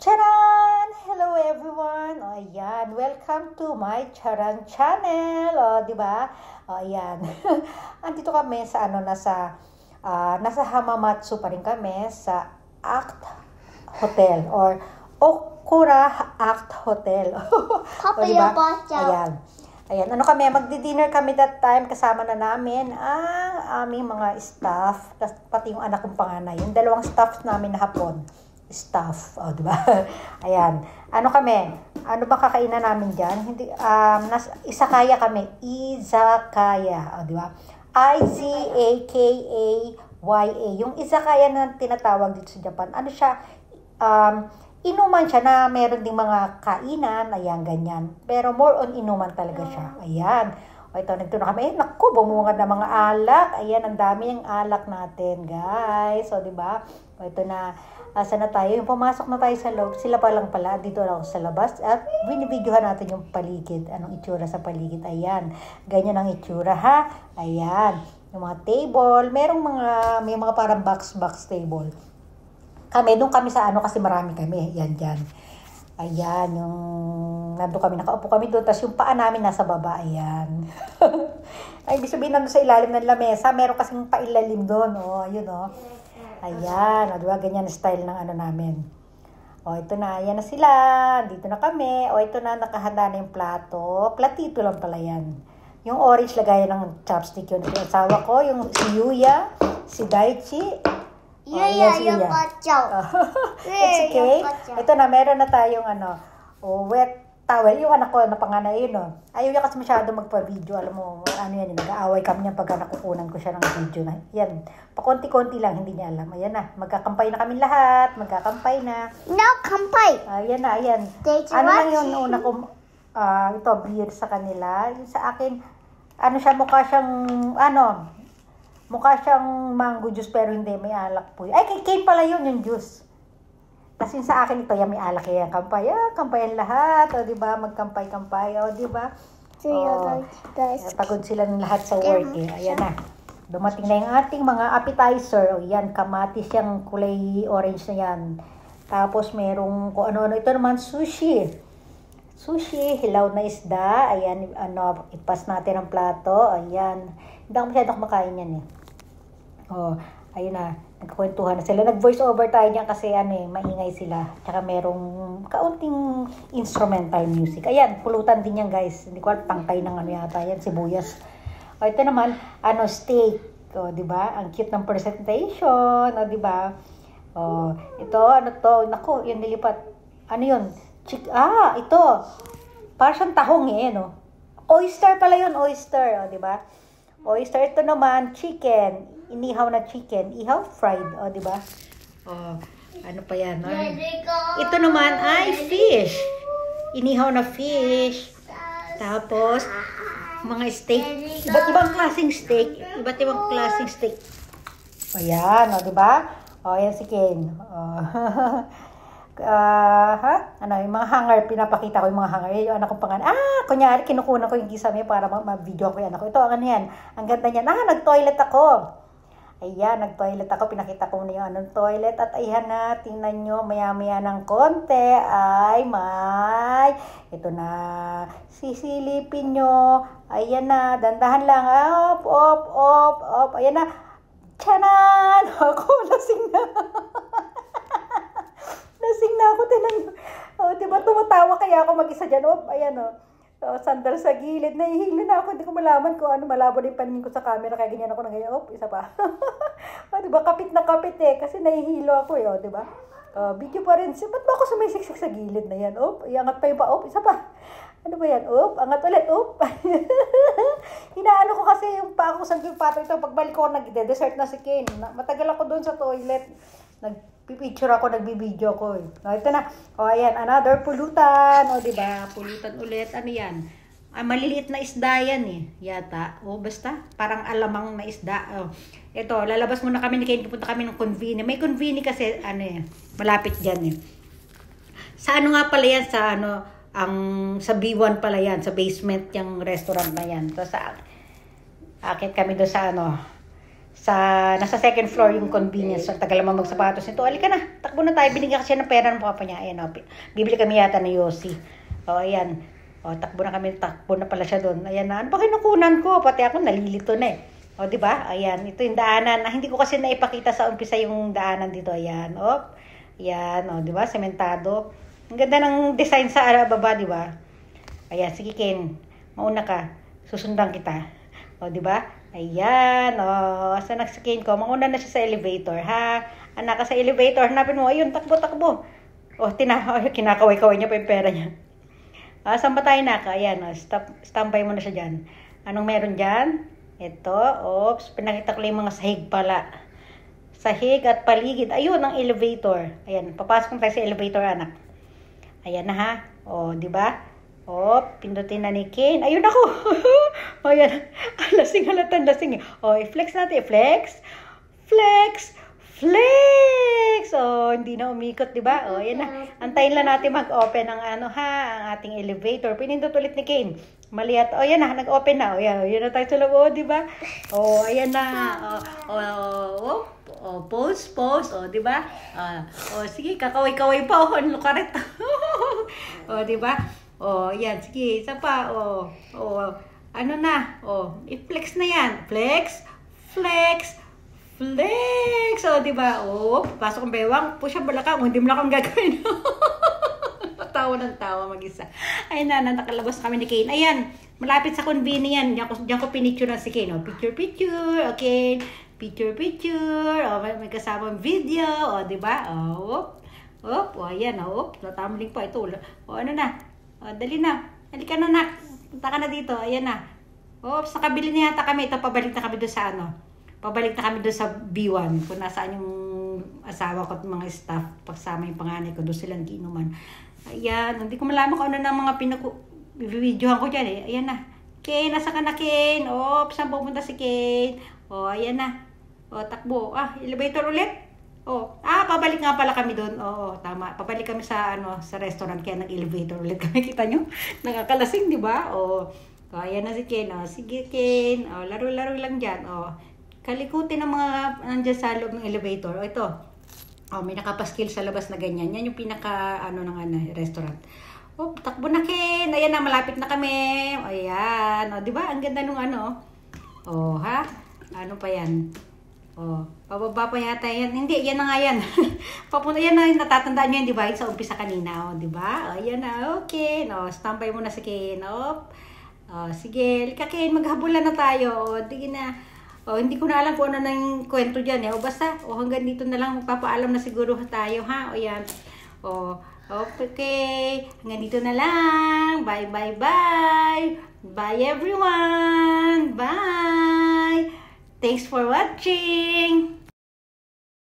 Charan! Hello everyone! O, ayan. Welcome to my Charan channel. O, di ba? O, ayan. Andito kami sa nasa Hamamatsu pa rin kami sa ACT Hotel or Okura ACT Hotel. O, di ba? Ayan. Ayan, kami, magdi-dinner kami that time, kasama na namin ang aming mga staff, pati yung anak kong panganay, yung dalawang staff namin na hapon. Staff, di ba? Ayan. Kami? Ano ba kakainan namin dyan? Hindi, izakaya kami. Izakaya, di ba? I-Z-A-K-A-Y-A. Yung izakaya na tinatawag dito sa Japan, siya, inuman siya na meron ding mga kainan, ayan, ganyan. Pero more on inuman talaga siya. Ayan. O ito, nagtuno kami. Naku, bumungad na mga alak. Ayan, ang dami ng alak natin, guys. O, diba? O, ito na. Asa na tayo? Yung pumasok na tayo sa loob. Sila pa lang pala. Dito lang sa labas. At binibidyohan natin yung paligid. Anong itsura sa paligid. Ayan. Ganyan ang itsura, ha? Ayan. Yung mga table. May mga parang box table. Doon kami sa kasi marami kami. Yan, dyan. Ayan, nandun kami, nakaupo kami doon, tapos yung paa namin nasa baba, ayan. Ay, ibig sabihin nandun sa ilalim ng lamesa, meron kasing pailalim doon, ayun, Ayan, diba, ganyan style ng namin. Ito na, ayan na sila, dito na kami, ito na, nakahanda na yung plato, platito lang pala yan. Yung orange lagayan ng chopstick yun, yung asawa ko, yung si Yuya, si Daichi, yung pachaw. It's okay. Ito na, meron na tayong wet towel. Yung anak ko na panganay yun, Ayaw niya kasi masyado magpa-video. Alam mo, yan, nag-aaway kami niya pag nakukunan ko siya ng video na. Yan, pakonti-konti lang, hindi niya alam. Ayan na, magkakampay na kami lahat. Magkakampay na. No, kampay. Ayan na, ayan. Lang yung una ko, ito, beer sa kanila. Yung sa akin, siya, mukha siyang mango juice pero hindi, may alak po. Ay, kay Kane pala yun, yung juice. Kasi sa akin ito, may alak yan. Kampay, kampayan lahat. Diba? Magkampay-kampay. Diba? Pagod sila ng lahat sa work. Ayan na. Dumating na yung ating mga appetizer. Yan, kamatis yung kulay orange na yan. Tapos merong kung ano-ano. Ito naman, sushi. Sushi, hilaw na isda. Ayan, ipas natin ang plato. Ayan. Hindi ako masyadong kumakain yan ayun na, nagkakwentuhan na sila. Nag-voice over tayo niyan kasi maingay sila. Tsaka merong kaunting instrumental music. Ayan, pulutan din yan, guys. Hindi ko alam, tangkay ng yata yan, sibuyas. Ito naman, steak. Di ba? Ang cute ng presentation. Di ba? Ito, naku, yung nilipat. Ano yun? Ito. Parang siyang tahong Oyster pala yun, oyster. Di ba? Oyster, ito naman, chicken. Inihaw na chicken. Ihaw, fried. Di ba? Ano pa yan? Ito naman ay fish. Inihaw na fish. Tapos, mga steak. Iba't ibang klaseng steak. Ayan, di ba? Ayan si Ken. Yung mga hanger, pinapakita ko yung mga hanger. Yung anak kong pangalan. Kunyari, kinukunan ko yung kisame para ma-video ko yung anak ko. Ito, yan. Ang ganda niyan. Nag-toilet ako. Ayan, nag-toilet ako. Pinakita ko na yung toilet. At ayan na, tingnan nyo, maya-maya ng konti ay may, ito na, sisilipin nyo. Ayan na, dandahan lang. Op. Ayan na. Tiyanan! Ako, lasing na. Lasing na ako, tinan mo. Diba tumatawa kaya ako mag-isa dyan. Ayan sandal sa gilid. Nahihilo na ako. Hindi ko malaman kung malabo na yung paningin ko sa camera. Kaya ganyan ako na ganyan. Isa pa. Diba? Kapit na kapit Kasi nahihilo ako diba? Video pa rin. Ba't ba ako sumisiksik sa gilid na yan? Iangat pa yung pa. Isa pa. Ano ba yan? Angat ulit. Hinaano ko kasi yung pa ako sa pato ito. Pagbalik ko, nag-desert na si Kane. Matagal ako doon sa toilet. Nagpipicture ako, nagbibideo ko Ito na. Ayan, another pulutan. Diba? Pulutan ulit. Ano yan? Maliliit na isda yan yata. Basta. Parang alamang na isda. Ito, lalabas muna kami ni Kane. Pupunta kami ng convenience. May convenience kasi, malapit dyan Sa nga pala yan? Sa B1 pala yan. Sa basement yung restaurant na yan. So, akit kami doon sa nasa second floor yung convenience store. Tagal naman magsapatos nito. Alika na, takbo na tayo. Binigyan kasi ng pera ng papa niya. Ayan, bibili kami yata ng Yossi. Ayan. Takbo na kami. Takbo na pala siya doon. Ayan na. Ano ba kinukunan ko? Pati ako nalilito na eh. Di ba? Ayan. Ito yung daanan. Hindi ko kasi naipakita sa umpisa yung daanan dito. Ayan. Ayan. Di ba? Sementado. Ang ganda ng design sa baba, di ba? Ayan. Sige, Ken. Mauna ka. Susundan kita. Di ba? Ayan, asa nagsakin ko. Mauna na siya sa elevator, ha? Anak ka sa elevator, hanapin mo. Ayun, takbo. Kinakaway-kaway niya pa yung pera niya. Saan ba tayo naka? Ayan, standby mo na siya dyan. Anong meron dyan? Ito, pinakita ko lang yung mga sahig pala. Sahig at paligid. Ayun, ang elevator. Ayan, papasok tayo sa elevator, anak. Ayan na, ha? Di ba? Pindutin na ni Ken. Ayun ako. Ayan. Lasing. I-flex natin. Flex. Hindi na umikot, di ba? Ayan na. Antayin lang natin mag-open ang ang ating elevator. Pinindot ulit ni Ken. Mali at, ayan na. Nag-open na. Ayan na tayo sa loob, di ba? Ayan na. Pose. Di ba? Sige, kakaway-kaway pa. Ano karet. Di ba? Yan. Sige, isa pa. Ano na? I-flex na yan. Flex. Di ba? Pasok ang bewang. Push ang balakang. Hindi mo lang akong gagawin. Tawa ng tawa mag-isa. Ayun na, nakalabas kami ni Kane. Ayan, malapit sa convenience. Diyan ko pinicture na si Kane. Picture. Okay. Picture. May kasamang video. Di ba? Ayan. Natamaling pa ito. Ano na? Dali na. Halika na, nak. Punta ka na dito. Ayan na. Sa kabili na yata kami. Ito, pabalik na kami doon sa Pabalik na kami doon sa B1. Kung nasaan yung asawa ko at mga staff. Pagsama yung panganay ko. Doon silang ginuman. Ayan. Hindi ko malaman kung ano na mga videohan ko dyan eh. Ayan na. Ken, nasa ka na, Ken? Saan pupunta si Ken? Ayan na. Takbo. Elevator ulit. Pabalik nga pala kami doon. Tama. Pabalik kami sa restaurant kaya nag-elevator ulit kami. Kita nyo? Nakakalasing, di ba? Ayan na si Ken. Sige, Ken. Laro-laro lang dyan. Kalikutin ng mga nandiyan sa loob ng elevator. Ito. May nakapaskil sa labas na ganyan. Yan yung pinaka ng restaurant. Takbo na, Ken. Ayan na, malapit na kami. Ayan. Di ba? Ang ganda nung ha? Ano pa yan? Pababa pa yata yan. Hindi, yan na nga yan. Papunta yan na, natatandaan nyo yan, di ba? Sa umpisa kanina, di ba? Ayan na, okay. Standby mo na si Ken. Sige, lika Ken, maghabulan na tayo. Sige na. Hindi ko na alam kung ano na yung kwento dyan. Basta, hanggang dito na lang, magpapaalam na siguro tayo, ha? Yan. Okay. Hanggang dito na lang. Bye. Bye, everyone. Bye. Thanks for watching!